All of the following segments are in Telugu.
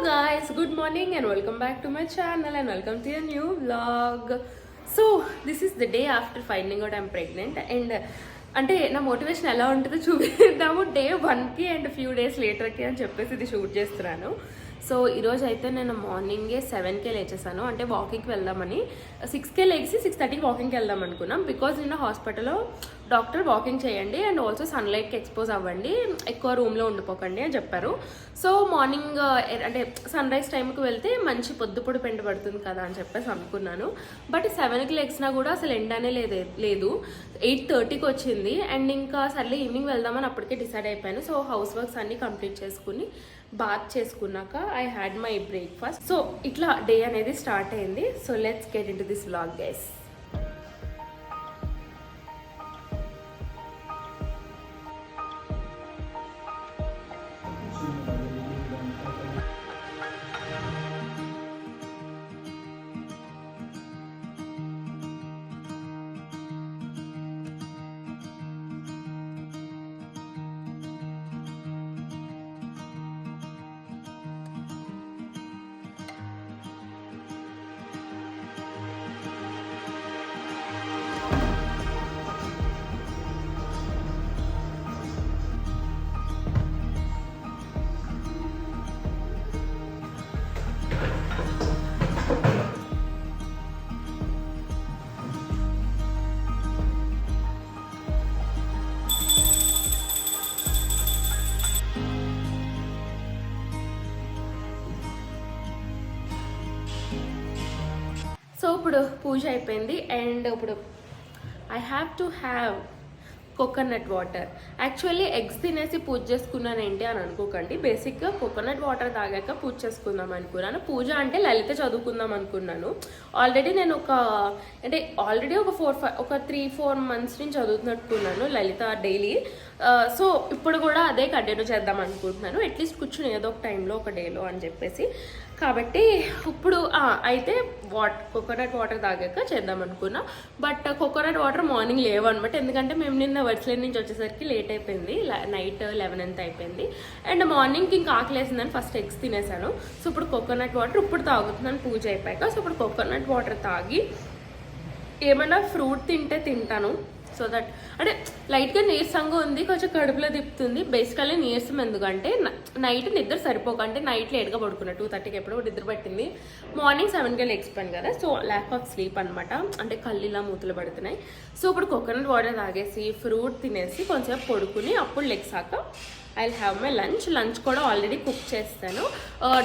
guys, good morning and welcome back to my channel and welcome to a new vlog. So this is the day after finding out I'm pregnant and అంటే నా మోటివేషన్ ఎలా ఉంటుందో చూపిద్దాము డే 1కి అండ్ ఫ్యూ డేస్ లేటర్కి అని చెప్పేసి ఇది షూట్ చేస్తున్నాను. సో ఈరోజు అయితే నేను మార్నింగే 7కే లేచేసాను, అంటే వాకింగ్కి వెళ్దామని. 6కే లేచి 6:30కి వాకింగ్కి వెళ్దాం అనుకున్నాం. బికాజ్ నిన్న హాస్పిటల్లో డాక్టర్ వాకింగ్ చేయండి అండ్ ఆల్సో సన్లైట్కి ఎక్స్పోజ్ అవ్వండి, ఎక్కువ రూమ్లో ఉండిపోకండి అని చెప్పారు. సో మార్నింగ్ అంటే సన్ రైజ్ టైంకి వెళ్తే మంచి పొద్దుపొడి పెంట పడుతుంది కదా అని చెప్పేసి అనుకున్నాను. బట్ 7కి లెగ్సినా కూడా అసలు ఎండనే లేదు. 8:30కి వచ్చింది అండ్ ఇంకా సర్లే ఈవినింగ్ వెళ్దామని అప్పటికే డిసైడ్ అయిపోయాను. సో హౌస్ వర్క్స్ అన్నీ కంప్లీట్ చేసుకుని బాత్ చేసుకున్నాక I had my breakfast. So ఇట్లా డే అనేది స్టార్ట్ అయింది. So let's get in to this vlog guys. So ఇప్పుడు పూజ అయిపోయింది అండ్ ఇప్పుడు I have to have coconut water. Actually eggs తినేసి పూజ చేసుకున్నాను ఏంటి అని అనుకోకండి. బేసిక్గా కోకోనట్ వాటర్ తాగాక పూజ చేసుకుందాం అనుకున్నాను. పూజ అంటే లలిత చదువుకుందాం అనుకున్నాను. ఆల్రెడీ నేను ఒక 3-4 months నుంచి చదువుతున్నట్టుకున్నాను లలిత డైలీ. సో ఇప్పుడు కూడా అదే కంటిన్యూ చేద్దాం అనుకుంటున్నాను, అట్లీస్ట్ కూర్చుని ఏదో ఒక టైంలో ఒక డేలో అని చెప్పేసి. కాబట్టి ఇప్పుడు అయితే కోకోనట్ వాటర్ తాగాక చేద్దాం అనుకున్నా. బట్ కోకోనట్ వాటర్ మార్నింగ్ లేవు అనమాట, ఎందుకంటే మేము నిన్న వర్చ్లైన్ నుంచి వచ్చేసరికి లేట్ అయిపోయింది, నైట్ 11 అంత అయిపోయింది. అండ్ మార్నింగ్కి ఇంకా ఆకలేసిందని ఫస్ట్ ఎగ్స్ తినేసాను. సో ఇప్పుడు కోకోనట్ వాటర్ ఇప్పుడు తాగుతున్నాను పూజ అయిపోయాక. సో ఇప్పుడు కోకోనట్ వాటర్ తాగి ఏమైనా ఫ్రూట్ తింటే తింటాను. సో దట్ అంటే లైట్గా నీరసంగా ఉంది, కొంచెం కడుపులో తిప్పుతుంది. బేసికల్లీ నీరసం ఎందుకంటే నైట్ నిద్ర సరిపోక, అంటే నైట్ లేట్గా పడుకున్నా 2:30కి ఎప్పుడో నిద్ర పట్టింది. మార్నింగ్ 7కే లెగ్సిపోయాను కదా, సో ల్యాక్ ఆఫ్ స్లీప్ అనమాట, అంటే కళ్ళు ఇలా మూతలు పడుతున్నాయి. సో ఇప్పుడు కోకోనట్ వాటర్ తాగేసి ఫ్రూట్ తినేసి కొంచెం పడుకుని అప్పుడు లెగ్సాక I will have my lunch కూడా ఆల్రెడీ కుక్ చేస్తాను.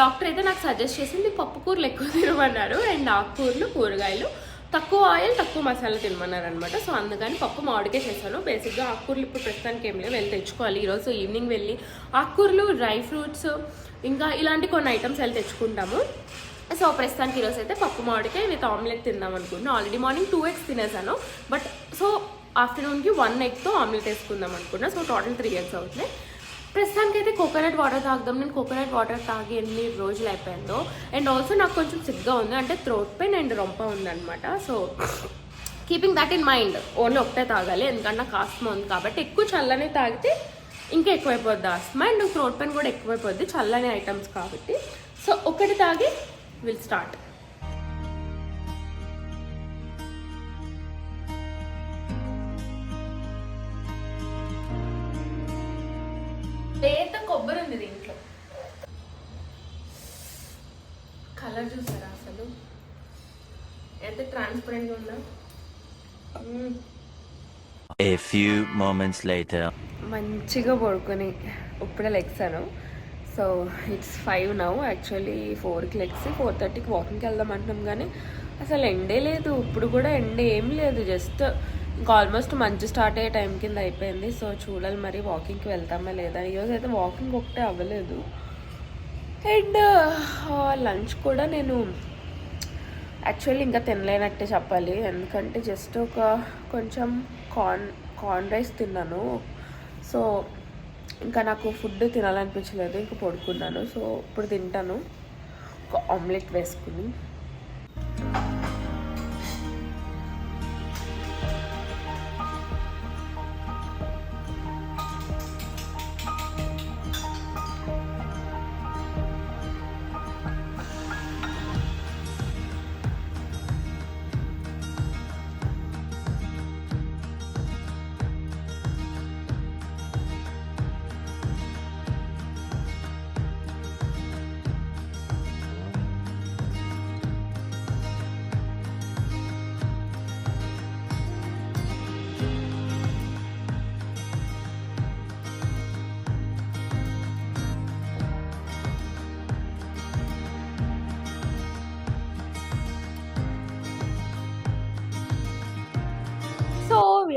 డాక్టర్ అయితే నాకు సజెస్ట్ చేసింది పప్పు కూరలు ఎక్కువ తినమన్నారు అండ్ ఆకుకూరలు కూరగాయలు తక్కువ ఆయిల్ తక్కువ మసాలా తినమన్నారు అనమాట. సో అందుకని పప్పు మామిడికే చేశాను. బేసిక్గా ఆకుకూరలు ఇప్పుడు ప్రస్తుతానికి ఏం లేవు, వెళ్ళి తెచ్చుకోవాలి. ఈరోజు ఈవినింగ్ వెళ్ళి ఆకుకూరలు, డ్రై ఫ్రూట్స్ ఇంకా ఇలాంటి కొన్ని ఐటమ్స్ వెళ్ళి తెచ్చుకుంటాము. సో ప్రస్తుతానికి ఈరోజు అయితే పప్పు మామిడికే విత్ ఆమ్లెట్ తిందాం అనుకుంటున్నాను. ఆల్రెడీ మార్నింగ్ 2 eggs తినేసాను, బట్ సో ఆఫ్టర్నూన్కి 1 eggతో ఆమ్లెట్ వేసుకుందాం అనుకున్నా. సో టోటల్ 3 eggs అవుతున్నాయి. ప్రస్తుతానికి అయితే కోకోనట్ వాటర్ తాగుదాం. నేను కోకోనట్ వాటర్ తాగి ఎన్ని రోజులు అయిపోయిందో. అండ్ ఆల్సో నాకు కొంచెం సిగ్గా ఉంది, అంటే థ్రోట్ పెయిన్ అండ్ రొంప ఉందన్నమాట. So keeping that in mind only ఒకటే తాగాలి, ఎందుకంటే నాకు ఆస్మా ఉంది కాబట్టి. ఎక్కువ చల్లని తాగితే ఇంకా ఎక్కువైపోద్ది ఆస్మా అండ్ థ్రోట్ పెయిన్ కూడా ఎక్కువైపోద్ది చల్లని ఐటమ్స్ కాబట్టి. సో ఒకటి తాగి విల్ స్టార్ట్. లేత కొబ్బరి ఉంది దీంట్లో, కలర్ చూసారా అసలు ఎంత ట్రాన్స్పరెంట్గా ఉందా. A few moments later. మంచిగా పడుకొని ఇప్పుడే లెగ్సాను. So it's 5 now. యాక్చువల్లీ 4కి లెగ్సి 4:30కి వాకింగ్కి వెళ్దాం అంటున్నాం, కానీ అసలు ఎండే లేదు. ఇప్పుడు కూడా ఎండ ఏం లేదు, జస్ట్ ఇంకా ఆల్మోస్ట్ మంచి స్టార్ట్ అయ్యే టైం కింద అయిపోయింది. సో చూడాలి మరి వాకింగ్కి వెళ్తామా లేదా. ఈరోజు అయితే వాకింగ్ ఒకటే అవ్వలేదు. అండ్ లంచ్ కూడా నేను యాక్చువల్లీ ఇంకా తినలేనట్టే చెప్పాలి, ఎందుకంటే జస్ట్ కొంచెం కార్న్ రైస్ తిన్నాను. సో ఇంకా నాకు ఫుడ్ తినాలనిపించలేదు, ఇంకా పడుకున్నాను. సో ఇప్పుడు తింటాను ఒక ఆమ్లెట్ వేసుకుని.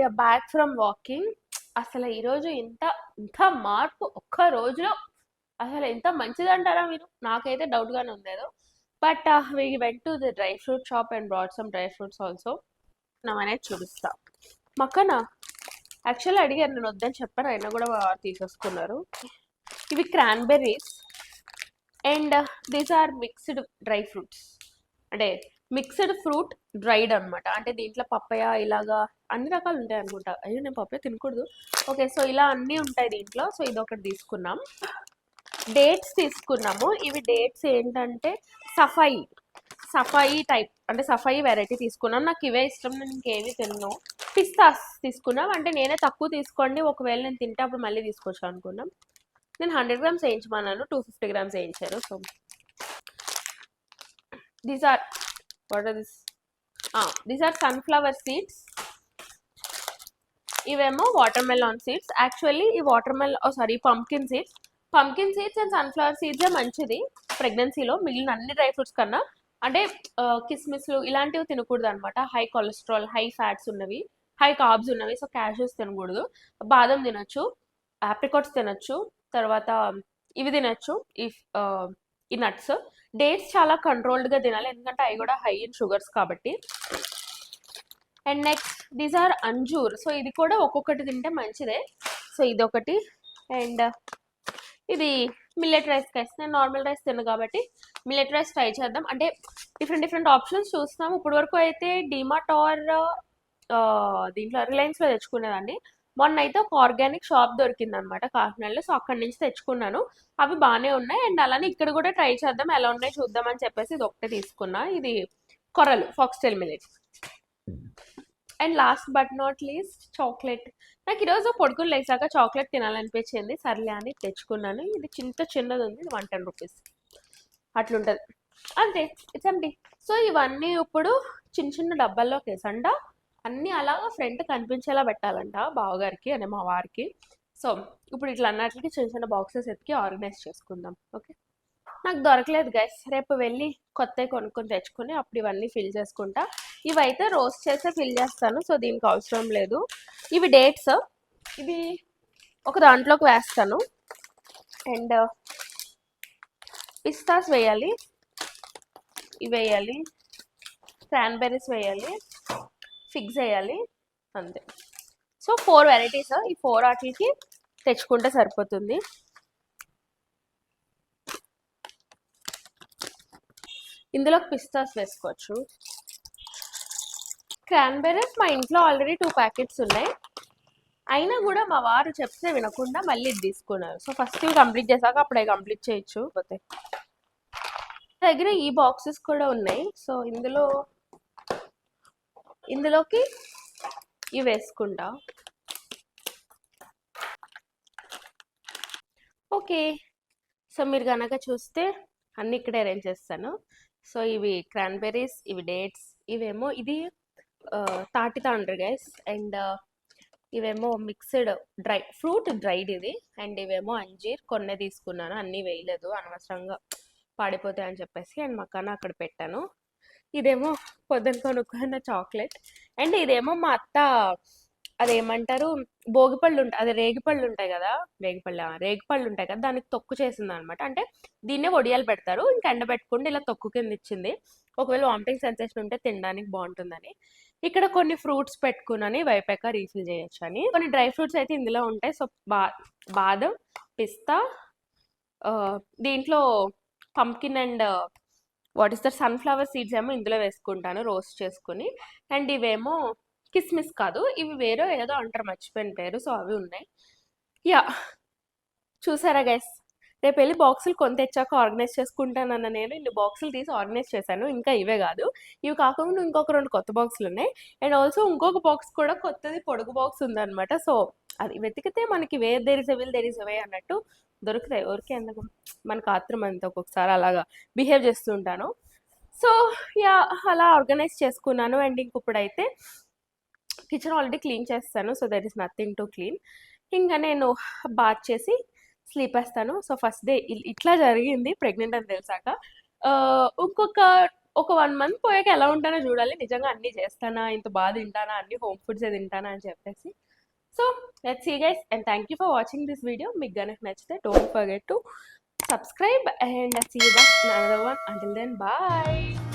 We are back from walking. అసలు ఈరోజు ఇంత ఇంత మార్పు ఒక్క రోజులో అసలు ఎంత మంచిది అంటారా మీరు? నాకైతే డౌట్గానే ఉంది ఏదో. But we went to the dry fruit shop and brought some dry fruits also. అనేది చూపిస్తా. మక్కన యాక్చువల్లీ అడిగారు, నేను వద్దని చెప్పాను, అయినా కూడా తీసేసుకున్నారు. ఇవి cranberries and these are mixed dry fruits, అంటే మిక్స్డ్ ఫ్రూట్ డ్రైడ్ అనమాట. అంటే దీంట్లో పప్పయ ఇలాగా అన్ని రకాలు ఉంటాయి అనుకుంటా. అయ్యో నేను పప్పయ తినకూడదు. ఓకే, సో ఇలా అన్నీ ఉంటాయి దీంట్లో. సో ఇది ఒకటి తీసుకున్నాం. డేట్స్ తీసుకున్నాము. ఇవి డేట్స్ ఏంటంటే సఫాయి టైప్, అంటే సఫాయి వెరైటీ తీసుకున్నాం. నాకు ఇవే ఇష్టం, నేను ఇంకేవి తిన్నాను. పిస్తాస్ తీసుకున్నాం. అంటే నేనే తక్కువ తీసుకోండి, ఒకవేళ నేను తింటే అప్పుడు మళ్ళీ తీసుకొచ్చాను అనుకున్నాం. నేను 100 grams వేయించమన్నాను, 250 grams వేయించారు. So these are these are sunflower seeds. ఇవేమో వాటర్ మెలాన్ సీడ్స్. యాక్చువల్లీ ఈ పంకిన్ సీడ్స్ అండ్ సన్ఫ్లవర్ సీడ్సే మంచిది ప్రెగ్నెన్సీలో, మిగిలిన అన్ని డ్రై ఫ్రూట్స్ కన్నా. అంటే కిస్మిస్లు ఇలాంటివి తినకూడదు అనమాట. హై కొలెస్ట్రాల్, హై ఫ్యాట్స్ ఉన్నవి, హై కార్బ్స్ ఉన్నవి. సో క్యాష్యూస్ తినకూడదు. బాదం తినొచ్చు, ఆప్రికాట్స్ తినొచ్చు, తర్వాత ఇవి తినొచ్చు, ఈ నట్స్. డేట్స్ చాలా కంట్రోల్డ్గా తినాలి, ఎందుకంటే అవి కూడా హై ఇన్ షుగర్స్ కాబట్టి. అండ్ నెక్స్ట్ దీస్ ఆర్ అంజూర్. సో ఇది కూడా ఒక్కొక్కటి తింటే మంచిదే. సో ఇదొకటి. అండ్ ఇది మిల్లెట్ రైస్ కైస్. నేను నార్మల్ రైస్ తిను కాబట్టి మిల్లెట్ రైస్ ట్రై చేద్దాం. అంటే డిఫరెంట్ ఆప్షన్స్ చూస్తాము. ఇప్పుడు వరకు అయితే డిమార్ట్ ఆర్ దీంట్లో రిలయన్స్లో తెచ్చుకునేదాన్ని. మొన్న అయితే ఒక ఆర్గానిక్ షాప్ దొరికింది అనమాట కాకినాడలో. సో అక్కడి నుంచి తెచ్చుకున్నాను. అవి బాగానే ఉన్నాయి. అండ్ అలానే ఇక్కడ కూడా ట్రై చేద్దాం, ఎలా ఉన్నాయి చూద్దాం అని చెప్పేసి ఇది ఒకటే తీసుకున్నా. ఇది కొర్రలు, foxtail millet. And last but not least chocolate. నాకు ఈరోజు పొడుకుని లేచాక చాక్లెట్ తినాలనిపించింది, సర్లే అని తెచ్చుకున్నాను. ఇది చిన్నది ఉంది, ఇది 110 రూపీస్ అట్లుంటుంది అంతే. It's empty. సో ఇవన్నీ ఇప్పుడు చిన్న డబ్బాల్లోకి వేసంట, అన్నీ అలాగా ఫ్రంట్ కనిపించేలా పెట్టాలంట బావగారికి అనే మా వారికి. సో ఇప్పుడు ఇట్లా అన్నట్లకి చిన్న బాక్సెస్ ఎత్తికి ఆర్గనైజ్ చేసుకుందాం. ఓకే, నాకు దొరకలేదు గైస్. రేపు వెళ్ళి కొత్తవి కొనుక్కొని తెచ్చుకొని అప్పుడు ఇవన్నీ ఫిల్ చేసుకుంటా. ఇవైతే రోస్ట్ చేస్తే ఫిల్ చేస్తాను, సో దీనికి అవసరం లేదు. ఇవి డేట్స్, ఇవి ఒక దాంట్లోకి వేస్తాను. అండ్ పిస్తాస్ వేయాలి, ఇవి వేయాలి, క్రాన్బెర్రీస్ వేయాలి, ఫిగ్స్ వేయాలి, అంతే. So 4 varieties. ఈ 4 వాటికి తెచ్చుకుంటే సరిపోతుంది. ఇందులో పిస్తాస్ వేసుకోవచ్చు. క్రాన్బెర్రీస్ మా ఇంట్లో ఆల్రెడీ 2 ప్యాకెట్స్ ఉన్నాయి. అయినా కూడా మా వారు చెప్తే వినకుండా మళ్ళీ ఇది తీసుకున్నారు. సో ఫస్ట్ ఇవి కంప్లీట్ చేశాక అప్పుడు అవి కంప్లీట్ చేయొచ్చు. పోతే దగ్గర ఈ బాక్సెస్ కూడా ఉన్నాయి. సో ఇందులోకి ఇవి వేసుకుంటా. ఓకే, సో మీరు కనుక చూస్తే అన్ని ఇక్కడే అరేంజ్ చేస్తాను. సో ఇవి క్రాన్బెర్రీస్, ఇవి డేట్స్, ఇవేమో ఇది తాటి తాండ్రి గైస్. అండ్ ఇవేమో మిక్స్డ్ డ్రై ఫ్రూట్ డ్రైడ్ ఇది. అండ్ ఇవేమో అంజీర్, కొన్ని తీసుకున్నాను, అన్నీ వేయలేదు అనవసరంగా పాడిపోతాయి అని చెప్పేసి. అండ్ మకాన అక్కడ పెట్టాను. ఇదేమో పొద్దున కొనుక్కున్న చాక్లెట్. అండ్ ఇదేమో మా అత్త అదేమంటారు భోగిపళ్ళు ఉంటాయి, అదే రేగిపళ్ళు ఉంటాయి కదా, రేగిపళ్ళు ఉంటాయి కదా, దానికి తొక్కు చేసింది అనమాట. అంటే దీన్నే వడియాలు పెడతారు, ఇంకా ఎండబెట్టుకుంటే ఇలా తొక్కు కింద ఇచ్చింది. ఒకవేళ వామిటింగ్ సెన్సేషన్ ఉంటే తినడానికి బాగుంటుందని. ఇక్కడ కొన్ని ఫ్రూట్స్ పెట్టుకున్నాను, వైపాక రీఫిల్ చేయొచ్చు అని. కొన్ని డ్రై ఫ్రూట్స్ అయితే ఇందులో ఉంటాయి. సో బాదం, పిస్తా, దీంట్లో పంకిన్ అండ్ సన్ఫ్లవర్ సీడ్స్ ఏమో ఇందులో వేసుకుంటాను రోస్ట్ చేసుకుని. అండ్ ఇవేమో కిస్మిస్ కాదు, ఇవి వేరే ఏదో అంటారు, మర్చిపోయిన పేరు. సో అవి ఉన్నాయి. యా, చూసారా గైస్, రేపు వెళ్ళి బాక్సులు కొని తెచ్చాక ఆర్గనైజ్ చేసుకుంటానన్న నేను ఇన్ని బాక్సులు తీసి ఆర్గనైజ్ చేశాను. ఇంకా ఇవే కాదు, ఇవి కాకుండా ఇంకొక 2 కొత్త బాక్సులు ఉన్నాయి. అండ్ ఆల్సో ఇంకొక బాక్స్ కూడా కొత్తది పొడుగు బాక్స్ ఉందన్నమాట. సో అది వెతికితే మనకి దేర్ ఇస్ ఎ వే అన్నట్టు దొరుకుతాయి. ఎవరికి ఎందుకు మనకు ఆత్రం అంతా ఒక్కొక్కసారి అలాగా బిహేవ్ చేస్తూ ఉంటాను. సో యా, అలా ఆర్గనైజ్ చేసుకున్నాను. అండ్ ఇంకొప్పుడైతే కిచెన్ ఆల్రెడీ క్లీన్ చేస్తాను. So that is nothing to clean. ఇంకా నేను బాత్ చేసి స్లీప్ వేస్తాను. సో ఫస్ట్ డే ఇట్లా జరిగింది ప్రెగ్నెంట్ అని తెలిసాక. ఇంకొక ఒక 1 మంత్ పోయాక ఎలా ఉంటానో చూడాలి. నిజంగా అన్ని చేస్తానా, ఇంత బాగా తింటానా, అన్ని హోమ్ ఫుడ్స్ తింటానా అని చెప్పేసి. So let's see guys, and thank you for watching this video. మీకు కనుక నచ్చితే don't forget to subscribe and see you back in another one. Until then, bye.